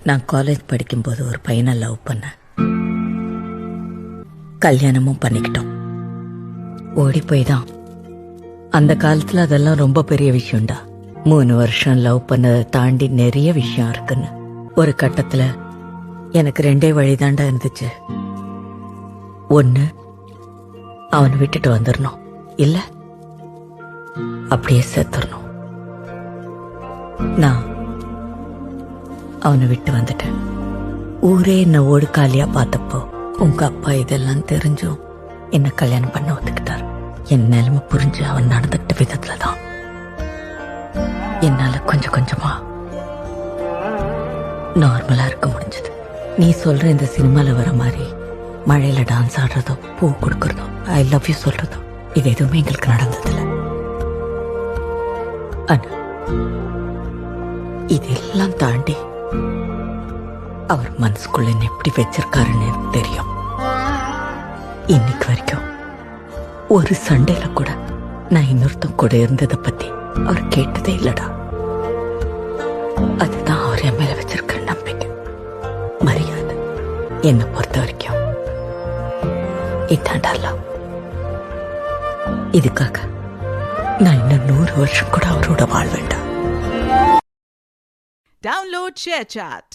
நான் காலேஜ் படிக்கும்போது ஒரு பையனை லவ் பண்ணேன். கல்யாணமும் பண்ணிக்கிட்டோம். ஓடி போய் தான். அந்த காலத்துல அதெல்லாம் ரொம்ப பெரிய விஷயம்டா. 3 வருஷம் லவ் பண்ணதை தாண்டி நிறைய விஷயம் இருக்குன்னு. ஒரு கட்டத்துல எனக்கு 2 வழிதாண்டா இருந்துச்சு. ஒண்ணு, அவனை விட்டுட்டு வந்துடணும், இல்ல அப்படியே செத்துடணும். நான் அவனை விட்டு வந்துட்டேன். ஊரே என்ன ஓடுகாலியா பார்த்தப்போ உங்க அப்பா இதெல்லாம் தெரிஞ்சும் என்ன கல்யாணம் பண்ண ஒத்துக்கிட்டார். என் நிலைமை புரிஞ்சு அவன் நடந்துட்ட விதத்துலதான் என்னால கொஞ்சம் கொஞ்சமா நார்மலா இருக்க முடிஞ்சது. நீ சொல்ற இந்த சினிமால வர மாதிரி மழையில டான்ஸ் ஆடுறதோ, பூ கொடுக்கறதோ, ஐ லவ் யூ சொல்றதோ, இது எதுவுமே எங்களுக்கு நடந்ததில்ல. ஆனா இதெல்லாம் தாண்டி அவர் மனசுக்குள்ள என்ன எப்படி வச்சிருக்காருன்னு எனக்கு தெரியும். இன்னைக்கு வரைக்கும் ஒரு சண்டையில கூட நான் இன்னொருத்தம் கூட இருந்ததை பத்தி அவர் கேட்டதே இல்லடா. அதுதான் அவர் என் மேல வச்சிருக்க நம்பிக்கை, மரியாதை. என்னை பொறுத்த வரைக்கும் இதாண்டா. இதுக்காக நான் இன்னும் 100 வருஷம் கூட அவரோட வாழ்வேண்டா. Download ShareChat.